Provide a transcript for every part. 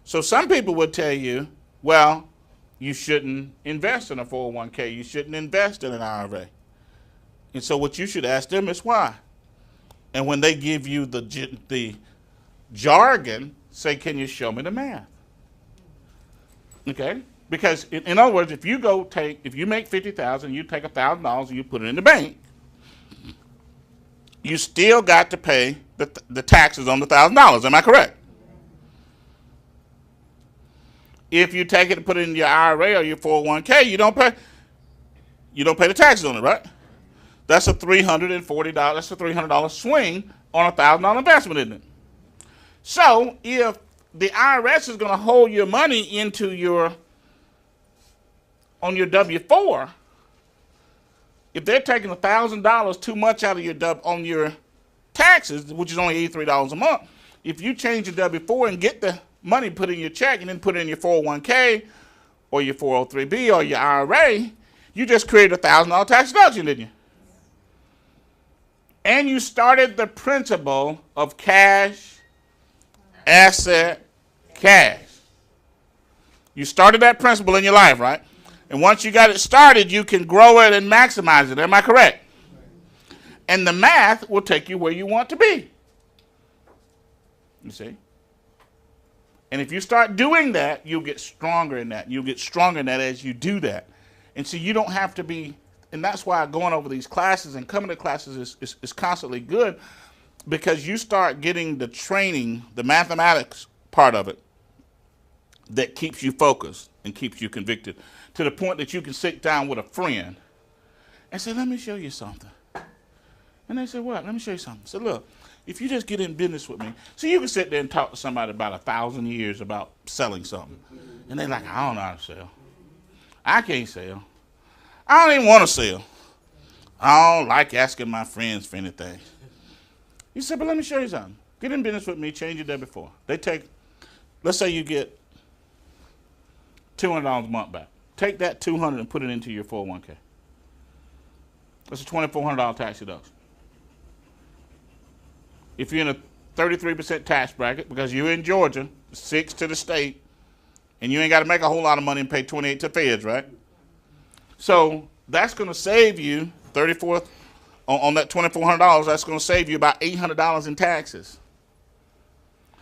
So some people would tell you, well, you shouldn't invest in a 401k. You shouldn't invest in an IRA. And so what you should ask them is why. And when they give you the jargon, say, can you show me the math? Okay? Because in other words, if you make $50,000, you take $1,000 and you put it in the bank, you still got to pay the taxes on the $1,000. Am I correct? If you take it and put it in your IRA or your 401k, you don't pay the taxes on it, right? That's a $340. That's a $300 swing on a $1,000 investment, isn't it? So if the IRS is going to hold your money on your W-4, if they're taking $1,000 too much out of on your taxes, which is only $83 a month, if you change your W-4 and get the money put in your check and then put it in your 401k or your 403b or your IRA, you just created a $1,000 tax deduction, didn't you? And you started the principle of cash, asset, cash. You started that principle in your life, right? And once you got it started, you can grow it and maximize it. Am I correct? And the math will take you where you want to be. You see? And if you start doing that, you'll get stronger in that. You'll get stronger in that as you do that. And so you don't have to be, and that's why going over these classes and coming to classes is constantly good, because you start getting the training, the mathematics part of it, that keeps you focused and keeps you convicted to the point that you can sit down with a friend and say, let me show you something. And they say, what? Let me show you something. I said, look, if you just get in business with me, so you can sit there and talk to somebody about 1,000 years about selling something. And they're like, I don't know how to sell. I can't sell. I don't even want to sell. I don't like asking my friends for anything. You said, but let me show you something. Get in business with me, change your W-4. They take, let's say you get $200 a month back. Take that $200 and put it into your 401k. That's a $2,400 tax deduction. If you're in a 33% tax bracket, because you're in Georgia, 6 to the state, and you ain't got to make a whole lot of money and pay 28 to feds, right? So that's going to save you 34 on that $2,400. That's going to save you about $800 in taxes.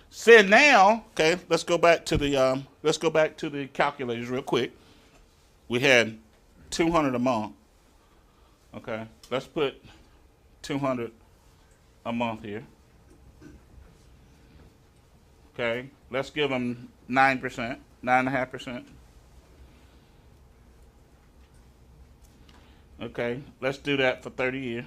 Said now, okay, let's go back to the calculators real quick. We had $200 a month. Okay, let's put $200 a month here. Okay, let's give them 9%, 9.5%. Okay, let's do that for 30 years.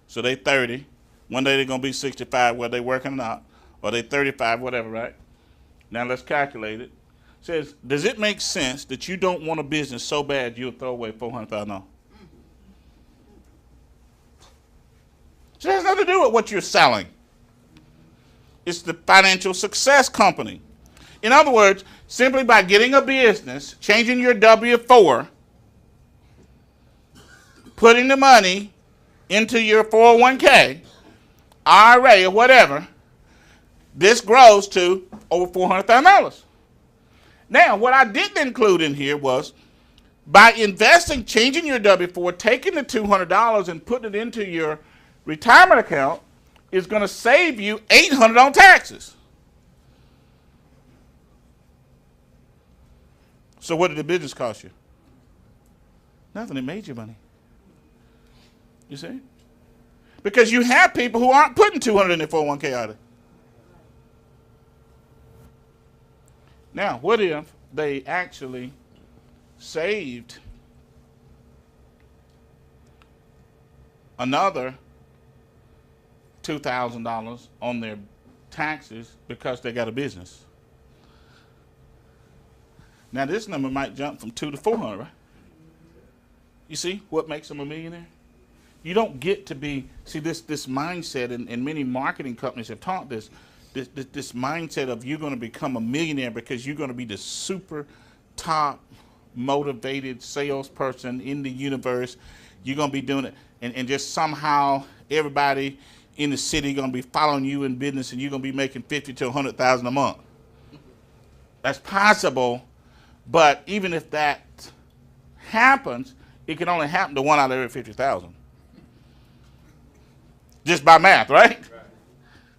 So they 30. One day they're going to be 65, whether they working or not, or they 35, whatever, right? Now let's calculate it. It says, does it make sense that you don't want a business so bad you'll throw away $400,000? So it has nothing to do with what you're selling. It's the financial success company. In other words, simply by getting a business, changing your W-4, putting the money into your 401k, IRA, or whatever, this grows to over $400,000. Now, what I didn't include in here was by investing, changing your W-4, taking the $200 and putting it into your retirement account is going to save you $800 on taxes. So what did the business cost you? Nothing. It made you money. You see? Because you have people who aren't putting $200 in their 401k either. Now, what if they actually saved another $2,000 on their taxes because they got a business? Now, this number might jump from 2 to 400, right? You see what makes them a millionaire? You don't get to be, see, this mindset, and many marketing companies have taught this mindset of you're going to become a millionaire because you're going to be the super top motivated salesperson in the universe. You're going to be doing it, and just somehow everybody in the city going to be following you in business, and you're going to be making $50,000 to $100,000 a month. That's possible, but even if that happens, it can only happen to 1 out of every 50,000. Just by math, right?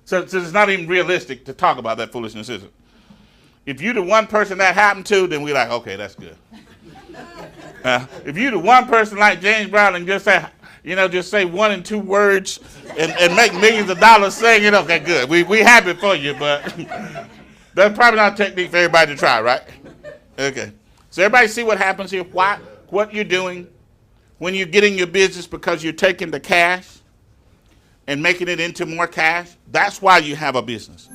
So it's not even realistic to talk about that foolishness, is it? If you're the one person that happened to, then we're like, okay, that's good. If you're the one person like James Brown and just say 1 and 2 words and make millions of dollars singing, okay, good. We happy for you, but that's probably not a technique for everybody to try, right? Okay. So everybody see what happens here? What you're doing when you're getting your business because you're taking the cash and making it into more cash? That's why you have a business.